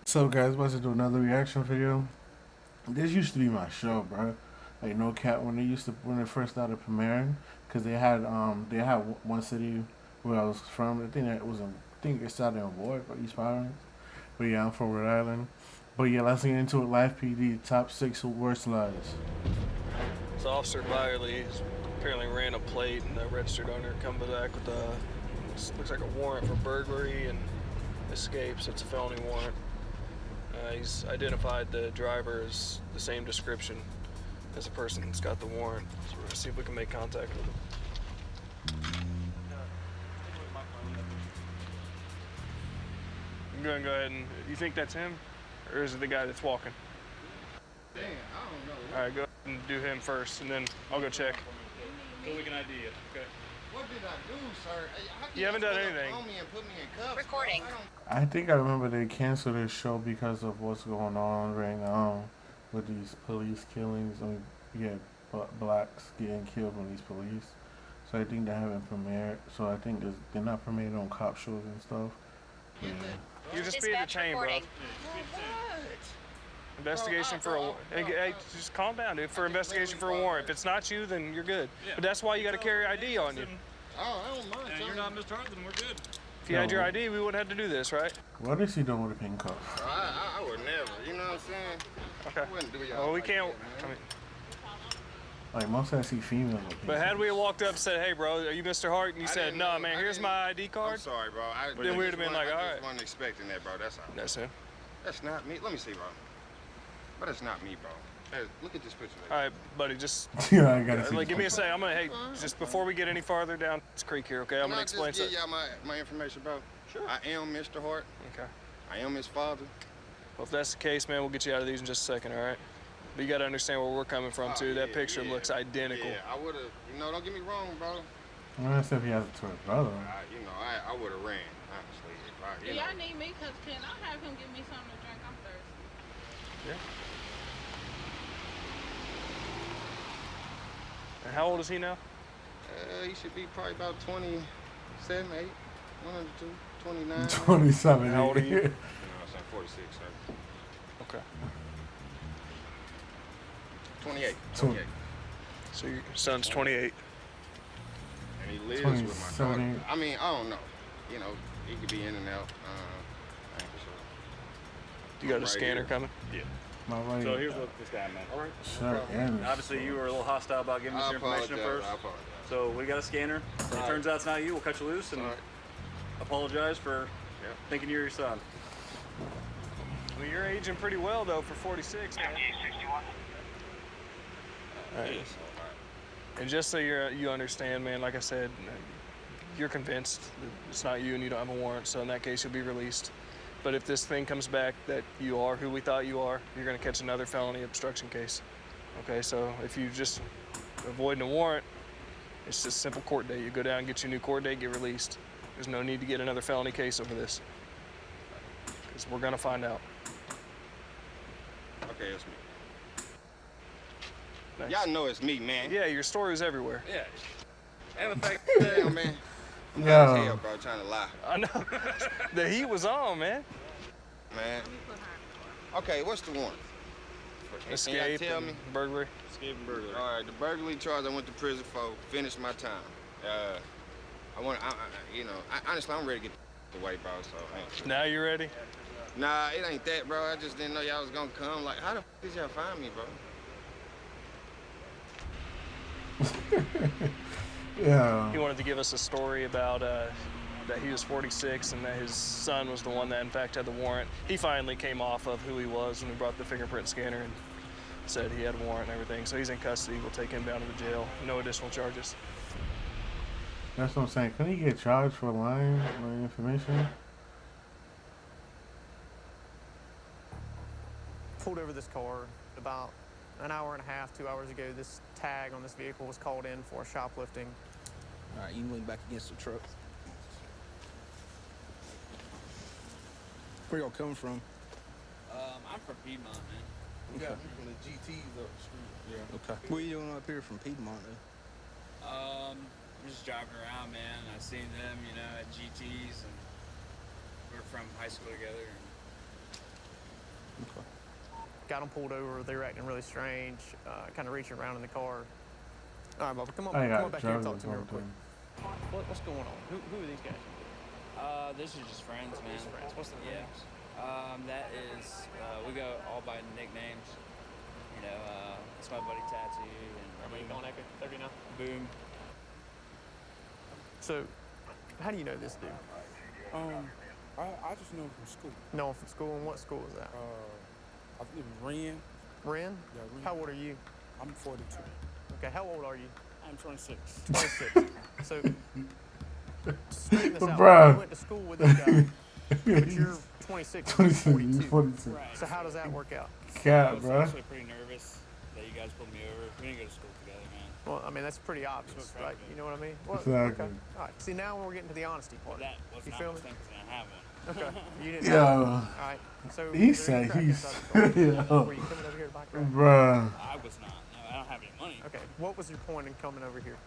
So guys, about to do another reaction video. This used to be my show, bro. Like no cap, when they first started premiering, cause they had one city where I was from. I think that was in, I think it started in Warwick or East Providence. But yeah, I'm from Rhode Island. But yeah, let's get into it. Live PD top six worst lies. So Officer Byerly apparently ran a plate and registered owner coming back with looks like a warrant for burglary and escape, so it's a felony warrant. He's identified the driver as the same description as the person that's got the warrant. So we're gonna see if we can make contact with him. I'm gonna go ahead and, you think that's him? Or is it the guy that's walking? Damn, I don't know. All right, go ahead and do him first, and then I'll go check. So we can ID it, okay? What did I do, sir? How can You haven't done pull up anything. on me and put me in cuffs, Recording. bro? I think I remember they canceled this show because of what's going on right now with these police killings. I mean, blacks getting killed by these police. So I think they haven't premiered. So I think they're not premiered on cop shows and stuff. Yeah. You're just being a Dispatch chain, bro. recording. Investigation for a hey, just calm down, dude. For investigation for a warrant. If it's not you, then you're good. Yeah. But that's why you got to carry ID on you. Oh, I don't mind. And you're not Mr. Hart, then we're good. If you had your ID, we wouldn't have to do this, right? What is he doing with the pink cup? I would never. You know what I'm saying? Okay. I wouldn't do y'all. Well, we like can't. that, I man. mean, Like most I see females with pink but had cups. we walked up and said, "Hey, bro, are you Mr. Hart?" and you I said, didn't "No, know- man, I here's didn't- my ID I'm card," sorry, bro. Then we'd have been like, all I right. just wasn't expecting that, bro. That's all. that's him. That's not me. Let me see, bro. But that's not me, bro. Hey, look at this picture. All right, buddy, just Yeah, I gotta see. like the give me a picture. second. I'm gonna just before we get any farther down this creek here, okay? I'm Can gonna I explain just give something. y'all my information, bro? Sure. I am Mr. Hart. Okay. I am his father. Well, if that's the case, man, we'll get you out of these in just a second, all right? But you got to understand where we're coming from, too. That Yeah, picture yeah, looks identical. Yeah, I would have. Don't get me wrong, bro. I don't know if he has a twin brother. I would have ran, honestly. If I, Do you know. y'all need me? Cause can I have him give me something to drink? I'm thirsty. Yeah. And how old is he now? He should be probably about 27, 8, one of the two, 29. 27. How old are you? You know, I'm 46, sir. Okay. 28. Tw- 28. So your son's 28. And he lives with my 27. daughter. I mean, I don't know. You know, he could be in and out. I ain't for sure. You got a Right scanner here. coming? My right. So here's what this guy meant. All right. Shirt and Obviously, you were a little hostile about giving us I your information at apologize. first. I apologize. So we got a scanner. If it turns out it's not you, we'll cut you loose and All right. apologize for Yeah. thinking you're your son. Well, you're aging pretty well, though, for 46, man. All right. And just so you understand, man, like I said, you're convinced that it's not you and you don't have a warrant, so in that case, you'll be released. But if this thing comes back that you are who we thought you are, you're going to catch another felony obstruction case. Okay, so if you just avoiding a warrant, it's just a simple court date. You go down, get your new court date, get released. There's no need to get another felony case over this. Because we're going to find out. Okay, it's me. Nice. Y'all know it's me, man. Yeah, your story's everywhere. Yeah. And the fact Damn, man. I'm Yeah. hot as hell, bro, trying to lie. I know. The heat was on, man. Man. Okay, what's the warrant? Can y'all Escape tell and me? burglary. escape and burglary. All right, the burglary charge I went to prison for, finished my time. Honestly, I'm ready to get the way, bro, so I ain't Now you ready? Nah, it ain't that, bro. I just didn't know y'all was gonna come. Like, how the did y'all find me, bro? yeah. He wanted to give us a story about that he was 46 and that his son was the one that in fact had the warrant. He finally came off of who he was when we brought the fingerprint scanner and said he had a warrant and everything. So he's in custody. We'll take him down to the jail. No additional charges. That's what I'm saying. Couldn't he get charged for lying on information? Pulled over this car about an hour and a half, 2 hours ago. This tag on this vehicle was called in for shoplifting. All right, you can lean back against the truck. Where y'all coming from? I'm from Piedmont, man. We got people at GT's up the street. Yeah. Okay. What are you doing up here from Piedmont, though? I'm just driving around, man. I seen them, at GT's, and we're from high school together. And got them pulled over. They were acting really strange, kind of reaching around in the car. All right, Bubba, come on I got back here and talk drugs to me real on quick. them. What's going on? Who are these guys? This is just friends, man. These friends. What's their Yeah. names? That is, we go all by nicknames. You know, it's my buddy Tattoo Are we and on Echo 30 now? Boom. So, how do you know this dude? I just know him from school. Know him from school, and what school is that? I live in Ren. Ren? Yeah, Ren. How old are you? I'm 42. Okay, how old are you? I'm 26. 26. So, straighten this out. Bruh. You went to school with this guy, but you're 26 and he's 26. He's 42. 46. Right. So how does that work out? I Cat, was bro. actually pretty nervous that you guys pulled me over. We didn't go to school together, man. Well, I mean, that's pretty obvious, That's what right? Frank You know what I mean? Well, Exactly. Okay. All right. See, now we're getting to the honesty part. That was You not feel my me? thing because I didn't have one. Okay. You didn't. Yo, All right. So he is there any said crack he's, inside the car? yo, Were you coming over here to buy crack? bruh. I was not. No, I don't have any money. Okay. What was your point in coming over here?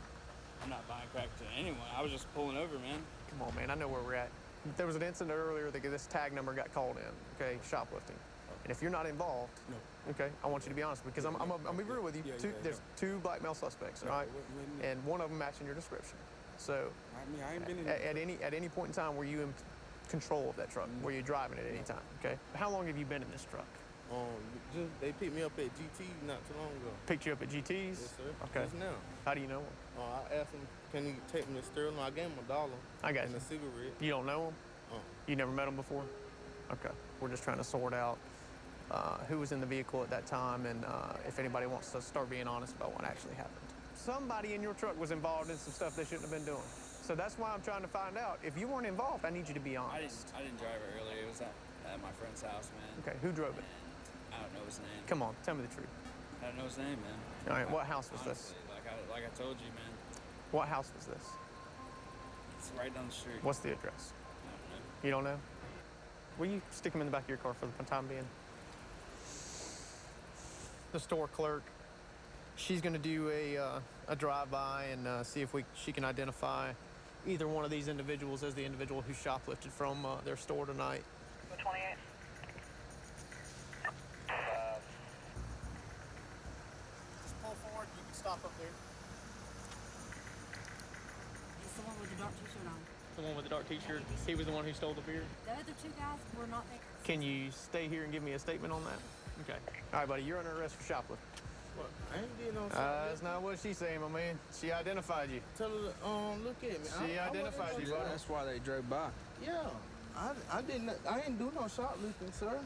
I'm not buying crack to anyone. I was just pulling over, man. Come on, man. I know where we're at. There was an incident earlier that this tag number got called in. Okay, shoplifting. And if you're not involved, No. okay, I want you to be honest because I'm be real with you. Yeah, There's two black male suspects, all right, and one of them matching your description. So, I mean, I ain't been in. at any point in time, were you in control of that truck? Were you driving it at any time? Okay. How long have you been in this truck? Just they picked me up at GT not too long ago. Picked you up at GT's? Yes, sir. Okay. Just now. How do you know him? I asked him, can he take me to Sterling? I gave him $1 I got and you. a cigarette. You don't know him? Uh. You never met him before? Okay. We're just trying to sort out who was in the vehicle at that time and if anybody wants to start being honest about what actually happened. Somebody in your truck was involved in some stuff they shouldn't have been doing. So that's why I'm trying to find out. If you weren't involved, I need you to be honest. I didn't drive it earlier. It was at my friend's house, man. Okay, who drove it? And I don't know his name. Come on, tell me the truth. I don't know his name, man. All right, what house was this? Honestly, like I told you, man. What house was this? It's right down the street. What's the address? I don't know. You don't know? Will you stick him in the back of your car for the time being? The store clerk, she's going to do a drive-by and see if she can identify either one of these individuals as the individual who shoplifted from their store tonight. 28. Just pull forward. You can stop up there. It's the one with the dark t-shirt on. The one with the dark t-shirt. He was the one who stole the beer. The other two guys were not there. Can you stay here and give me a statement on that? Okay. All right, buddy. You're under arrest for shoplifting. What? I ain't did no That's not what she's saying, my man. She identified you. Tell her to look at me. She identified you, buddy. That's why they drove by. Yeah. I didn't do no shoplifting, sir.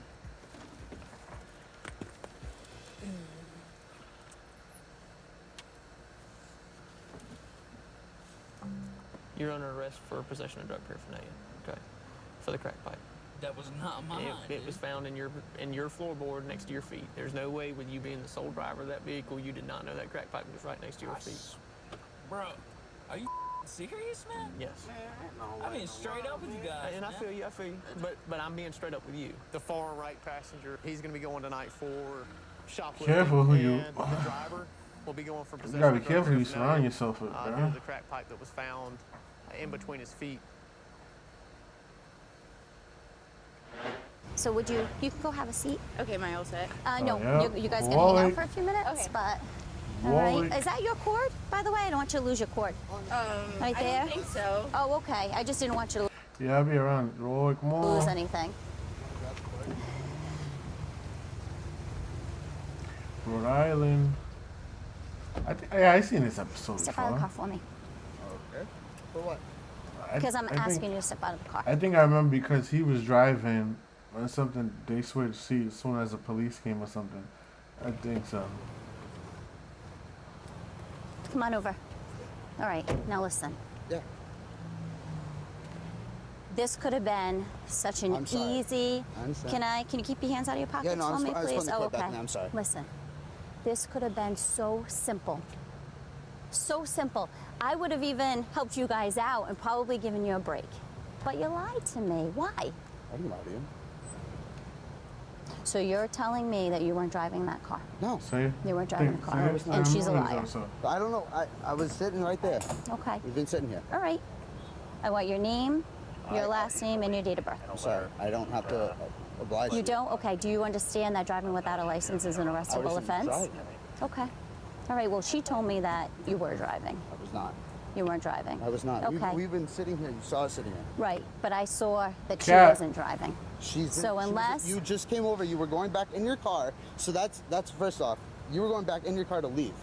You're under arrest for possession of drug paraphernalia. Okay. For the crack pipe. That was not mine. It was found in your floorboard next to your feet. There's no way, with you being the sole driver of that vehicle, you did not know that crack pipe was right next to your feet. Bro, are you serious, man? Yes. I'm being straight up with you guys. And I feel you. But I'm being straight up with you. The far right passenger, he's going to be going tonight for shoplifting. Careful who you- and the driver will be going for You possession gotta be of drug careful who you paraphernalia, surround yourself with, near bro. the crack pipe that was found in between his feet. So would you can go have a seat. Okay, am I all set? No, yeah. you guys can hang out Wally. for a few minutes, Okay. but all Wally. right. Is that your cord, by the way? I don't want you to lose your cord. Right I there? don't think so. Oh, okay. I just didn't want you Yeah, I'll be around. Roy, come to lose on. anything. Rhode Island. I seen this episode Step out of the car before. for me, Okay. For what? because I'm I think- asking you to step out of the car. I think I remember because he was driving or something. They switched seats as soon as the police came or something. I think so. Come on over. All right. Now listen. Yeah. This could have been such an I'm sorry. easy. I understand. Can you keep your hands out of your pockets no, for me, I just please? wanted to Oh, put that okay. down. I'm sorry. Listen, this could have been so simple. So simple. I would have even helped you guys out and probably given you a break. But you lied to me. Why? I didn't lie to you. So you're telling me that you weren't driving that car. No. See? You weren't driving the car. See? And she's a I remember liar. this episode. I don't know. I was sitting right there. Okay. We've been sitting here. All right. I want your name, your last name, and your date of birth. I'm sorry. I don't have to. obliged You to. don't? Okay. Do you understand that driving without a license is an arrestable wasn't offense? driving. Okay. All right. Well, she told me that you were driving. I was not. You weren't driving. I was not. Okay. We've been sitting here. You saw us sitting here. Right. But I saw that she Cat. wasn't driving. Unless you just came over, you were going back in your car. So that's first off. You were going back in your car to leave.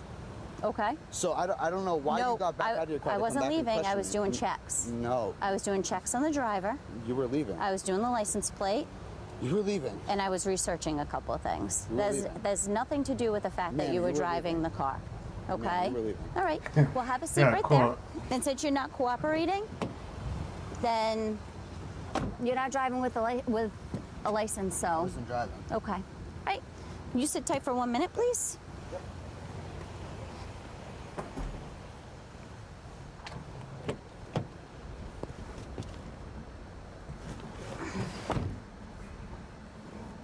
Okay. So I don't know why you got back out of your car. I to come wasn't back and leaving. I question was me. doing checks. No. I was doing checks on the driver. You were leaving. I was doing the license plate. You were leaving. And I was researching a couple of things. You were leaving. There's nothing to do with the fact that Ma'am, you were you were driving leaving. the car. Okay? Ma'am, you were leaving. All right. Well, have a seat Yeah, right cool. there. And since you're not cooperating, then you're not driving with a license, so. I wasn't driving. Okay. All right. You sit tight for 1 minute, please.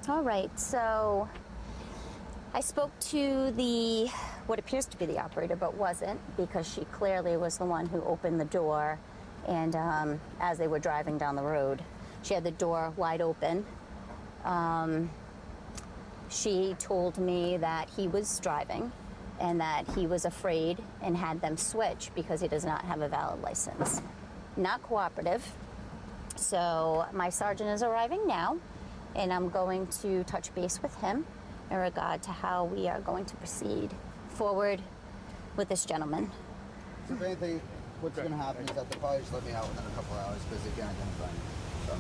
All right, so I spoke to what appears to be the operator, but wasn't, because she clearly was the one who opened the door, and as they were driving down the road, she had the door wide open. She told me that he was driving and that he was afraid and had them switch because he does not have a valid license. Not cooperative. So my sergeant is arriving now, and I'm going to touch base with him in regard to how we are going to proceed forward with this gentleman. So if anything, what's going to happen is that they'll probably just let me out within a couple of hours because they can't identify me. So.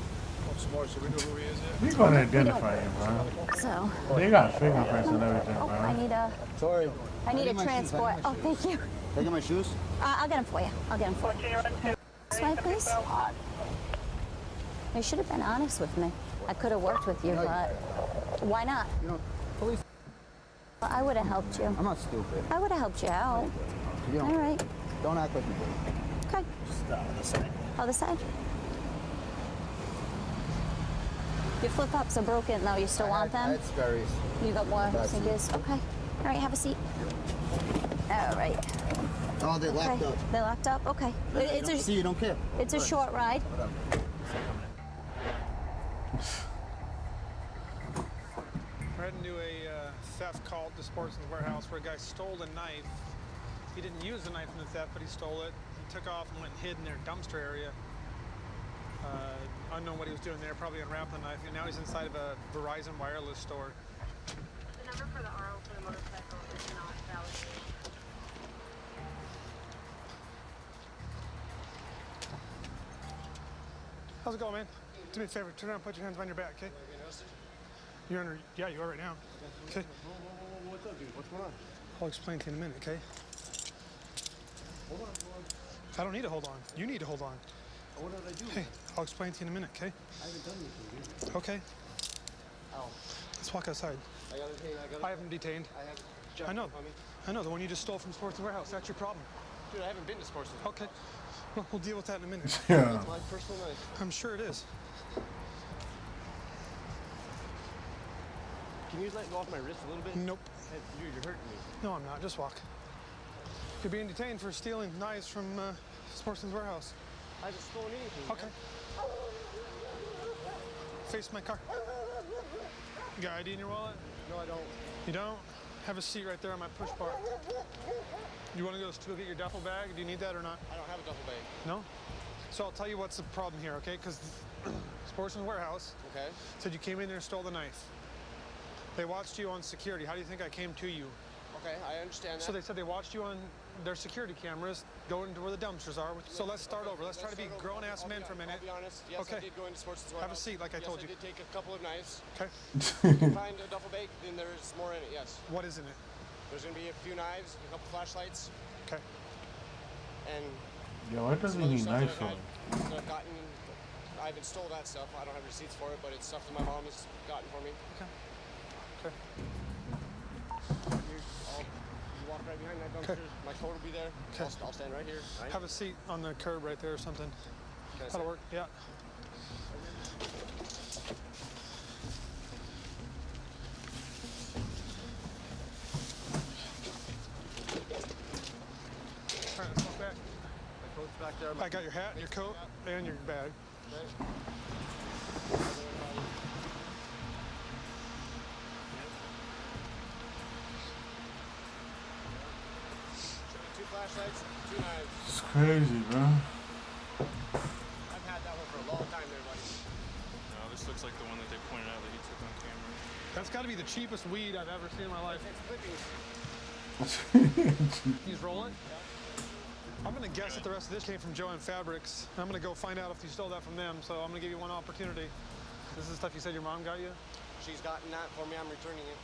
Some more, so we know who he is yet? We gonna identify you, bro. So. They got fingerprints and everything, Oh, bro. I need a. Sorry. I need a get my shoes, transport. I need my Oh, shoes. thank you. Can I get my shoes? I'll get them for you. I'll get them for you. This way, please. You should have been honest with me. I could have worked with you, but why not? You know, police. Well, I would have helped you. I'm not stupid. I would have helped you out. You All right. Don't act like you do. Okay. Just this side. Other side. Your flip-flops are broken, though. You still want them? It's Sperry's. You got more That's sneakers? Okay. All right, have a seat. All right. Oh, they're locked up. They're locked up? Okay. See, you don't care. It's a short ride. We're heading to a theft call at the Sportsman's Warehouse where a guy stole a knife. He didn't use the knife in the theft, but he stole it. He took off and went and hid in their dumpster area. Unknown what he was doing there, probably unwrapped the knife, and now he's inside of a Verizon wireless store. The number for the RO for the motorcycle is not validated. How's it going, man? Do me a favor, turn around, put your hands behind your back, okay? You're under, yeah, you are right now. Okay. What's up, dude? What's going on? I'll explain to you in a minute, okay? Hold on. I don't need to hold on. You need to hold on. What did I do? Hey, I'll explain to you in a minute, okay? I haven't done anything, dude. Okay. Ow. Let's walk outside. I have him detained. I know. I know, the one you just stole from Sportsman's Warehouse. That's your problem. Dude, I haven't been to Sportsman's. Okay. Well, we'll deal with that in a minute. Yeah. It's my personal knife. I'm sure it is. Can you just let go off my wrist a little bit? Nope. Hey, dude, you're hurting me. No, I'm not. Just walk. You're being detained for stealing knives from Sportsman's Warehouse. I haven't stolen anything. Okay. Face my car. You got ID in your wallet? No, I don't. You don't? Have a seat right there on my push bar. You want to go get your duffel bag? Do you need that or not? I don't have a duffel bag. No? So I'll tell you what's the problem here, okay? Because Sportsman's Warehouse said you came in there and stole the knife. They watched you on security. How do you think I came to you? Okay, I understand that. So they said they watched you on their security cameras going to where the dumpsters are. So let's start over. Let's try to be grown-ass men for a minute. I'll be honest. Yes, Okay. I did go into Sportsman's Warehouse. Have a seat like I told you. I did take a couple of knives. Okay. If you find a duffel bag, then there's more in it, yes. What is in it? There's going to be a few knives, a couple flashlights. Okay. And Yo, what does some he other need stuff knives that for? I've gotten. I haven't stole that stuff. I don't have receipts for it, but it's stuff that my mom has gotten for me. Okay. Okay. You walk right behind that dumpster. My coat will be there. Okay. I'll stand right here. Right? Have a seat on the curb right there or something. Can I That'll sit? work. Yeah. All right, let's walk back. My coat's back there. I got your hat, your coat, and your bag. flashlights, 2 knives. It's crazy, bro. I've had that one for a long time there, buddy. No, this looks like the one that they pointed out that he took on camera. That's got to be the cheapest weed I've ever seen in my life. It's clippings. He's rolling? I'm going to guess that the rest of this came from Joanne Fabrics. I'm going to go find out if you stole that from them, so I'm going to give you one opportunity. This is the stuff you said your mom got you? She's gotten that for me. I'm returning it.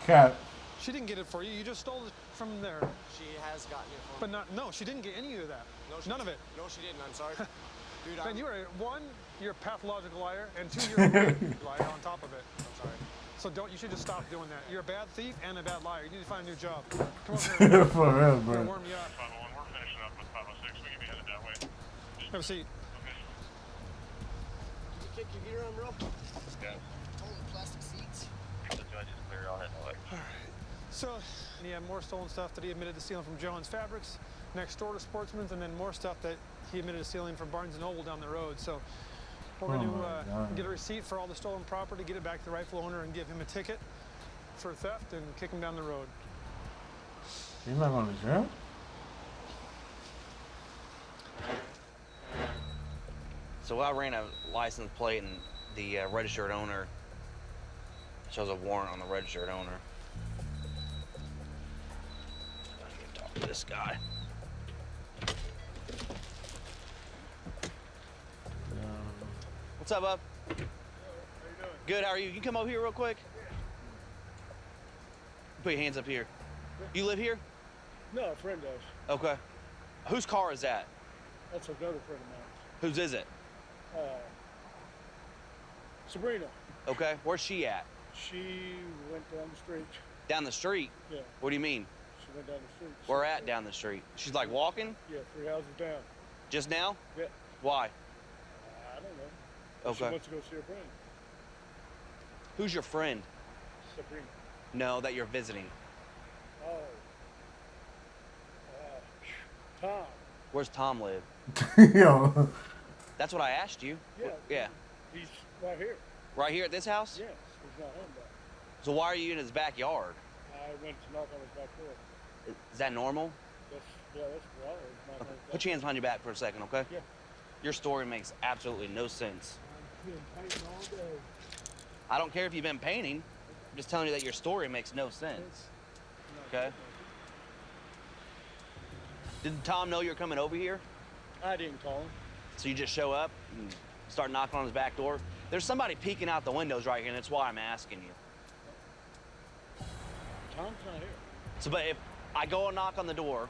Cap. She didn't get it for you. You just stole it from there. She has gotten it for me. But no, she didn't get any of that. No, None of it. No, she didn't. I'm sorry. Dude, Ben, you are, one, you're a pathological liar, and two, you're a great liar on top of it. I'm sorry. So you should just stop doing that. You're a bad thief and a bad liar. You need to find a new job. Come over here. For real, I'm bro. gonna warm you up. 501, we're finishing up with 506. We can be headed that way. Have a seat. Okay. Did you kick your gear on, bro? Yeah. Total plastic seats. The judge is clear. I'll head that way. All right. So, he had more stolen stuff that he admitted to stealing from Joanne's Fabrics, next door to Sportsman's, and then more stuff that he admitted to stealing from Barnes & Noble down the road. So, we're going to get a receipt for all the stolen property, get it back to the rightful owner, and give him a ticket for theft and kick him down the road. You're not going to jail? So I ran a license plate and the registered owner shows a warrant on the registered owner. I need to talk to this guy. What's up, bub? How you doing? Good, how are you? You come over here real quick? Put your hands up here. You live here? No, a friend does. Okay. Whose car is that? That's another friend of mine. Whose is it? Sabrina. Okay, where's she at? She went down the street. Down the street? Yeah. What do you mean? She went down the street. Where at down the street? She's like walking? Yeah, 3 houses down. Just now? Yeah. Why? I don't know. She Okay. wants to go see her friend. Who's your friend? Sabrina. No, that you're visiting. Oh. Tom. Where's Tom live? Yo. That's what I asked you. Yeah. Yeah. He's right here. Right here at this house? Yes. He's not home back. So why are you in his backyard? I went to knock on his back door. Is that normal? That's well. Knock on his back Put your hands behind your back for a second, okay? Yeah. Your story makes absolutely no sense. I've been painting all day. I don't care if you've been painting. I'm just telling you that your story makes no sense. Okay? Did Tom know you're coming over here? I didn't call him. So you just show up and start knocking on his back door? There's somebody peeking out the windows right here, and that's why I'm asking you. Tom's not here. So, but if I go and knock on the door,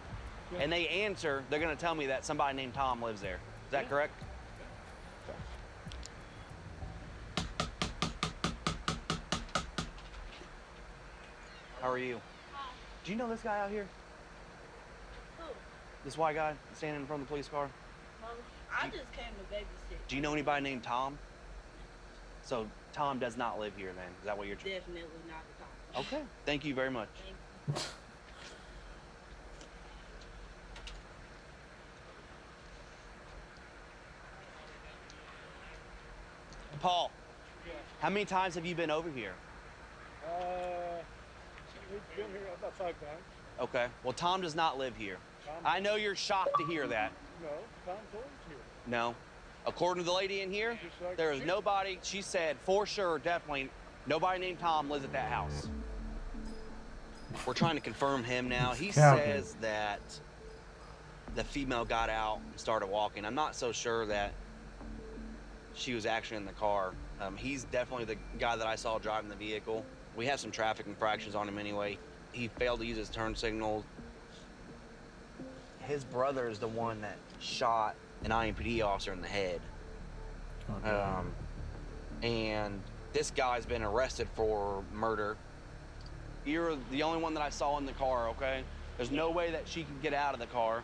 and they answer, they're gonna tell me that somebody named Tom lives there. Is that correct? How are you? Hi. Do you know this guy out here? Who? This white guy standing in front of the police car? I just came to babysit. Do you know anybody named Tom? So Tom does not live here then? Is that what you're trying? Definitely not Tom. Okay. Thank you very much. Paul, how many times have you been over here? We've been here about 5 times. Okay. Well, Tom does not live here. I know you're shocked to hear that. No, Tom's always here. No. According to the lady in here, there is nobody, she said for sure, definitely, nobody named Tom lives at that house. We're trying to confirm him now. He says that the female got out and started walking. I'm not so sure that she was actually in the car. He's definitely the guy that I saw driving the vehicle. We have some traffic infractions on him anyway. He failed to use his turn signal. His brother is the one that shot an IMPD officer in the head. Okay. And this guy's been arrested for murder. You're the only one that I saw in the car, okay? There's no way that she can get out of the car.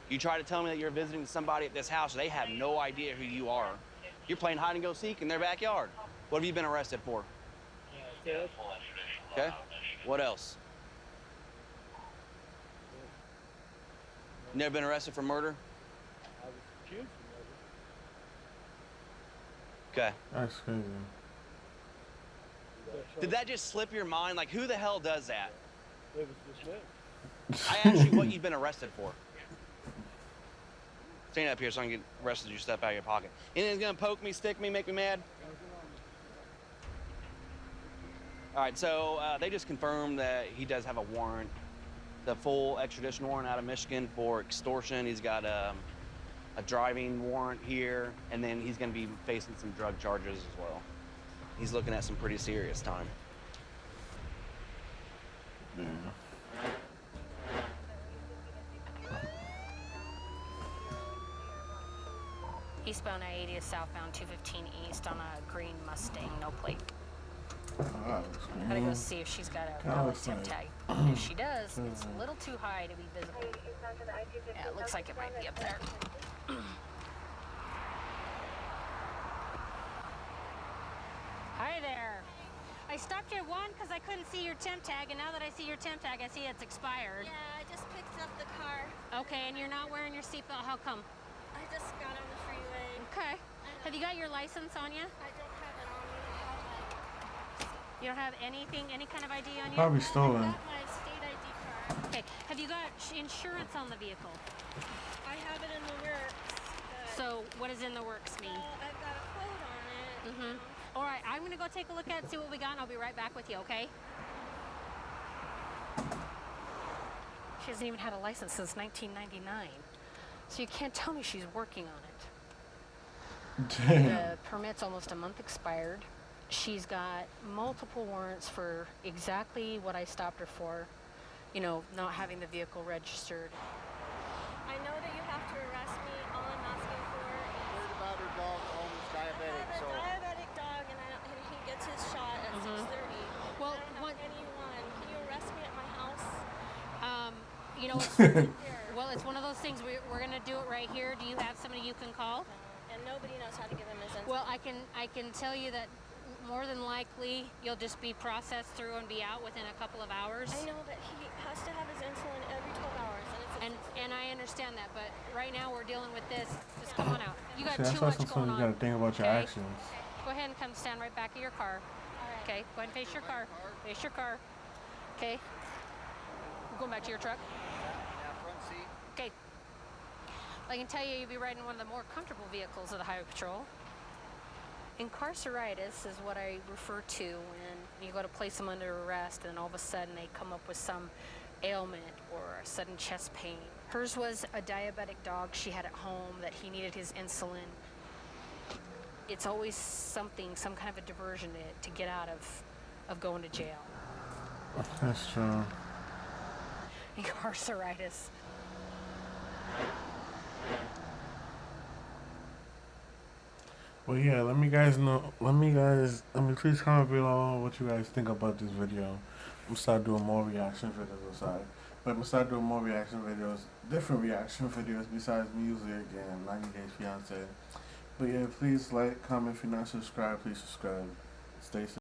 You try to tell me that you're visiting somebody at this house, they have no idea who you are. You're playing hide and go seek in their backyard. What have you been arrested for? Okay. What else? Never been arrested for murder? I was accused of Okay. That's crazy. Did that just slip your mind? Like, who the hell does that? It was just me. I asked you what you've been arrested for. Stand up here so I can get arrested. You step out of your pocket. Anything's gonna poke me, stick me, make me mad? All right, so they just confirmed that he does have a warrant, the full extradition warrant out of Michigan for extortion. He's got a driving warrant here, and then he's gonna be facing some drug charges as well. He's looking at some pretty serious time. Yeah. Eastbound I-80 is southbound 215 east on a green Mustang, no plate. Gotta go see if she's got a valid temp tag. If she does, it's a little too high to be visible. Yeah, it looks like it might be up there. Hi there. I stopped you at one because I couldn't see your temp tag, and now that I see your temp tag, I see it's expired. Yeah, I just picked up the car. Okay, and you're not wearing your seatbelt. How come? I just got on the freeway. Okay. Have you got your license on you? I don't have it on me. You don't have anything, any kind of ID on you? Probably stolen. I got my state ID card. Okay. Have you got insurance on the vehicle? I have it in the works. So what does in the works mean? Well, I've got a quote on it. Mm-hmm. All right, I'm gonna go take a look at it, see what we got, and I'll be right back with you, okay? She hasn't even had a license since 1999. So you can't tell me she's working on it. Damn. The permit's almost a month expired. She's got multiple warrants for exactly what I stopped her for. You know, not having the vehicle registered. I know that you have to arrest me. All I'm asking for is... Worried about her dog, almost diabetic, I have a diabetic dog, and he gets his shot at 6:30. Well, I don't have anyone. Can you arrest me at my house? You know, well, it's one of those things. We're gonna do it right here. Do you have somebody you can call? And nobody knows how to give him his insulin. Well, I can tell you that more than likely you'll just be processed through and be out within a couple of hours. I know, but he has to have his insulin every 12 hours, and I understand that, but right now we're dealing with this. Just come on out. You got See, that's too also much going something on. you gotta think about your okay? actions. Go ahead and come stand right back of your car. Okay, go ahead and face your car. Face your car. Okay. We're going back to your truck. Front seat. Okay. I can tell you, you'll be riding one of the more comfortable vehicles of the Highway Patrol. Incarceritis is what I refer to when you go to place them under arrest and all of a sudden they come up with some ailment or a sudden chest pain. Hers was a diabetic dog she had at home that he needed his insulin. It's always something, some kind of a diversion to get out of going to jail. That's true. Incarceritis. Well, yeah, let me please comment below what you guys think about this video. I'm gonna start doing more reaction videos aside. But I'm gonna start doing more reaction videos, different reaction videos besides music and 90 Days Fiance. But yeah, please like, comment. If you're not subscribed, please subscribe. Stay safe.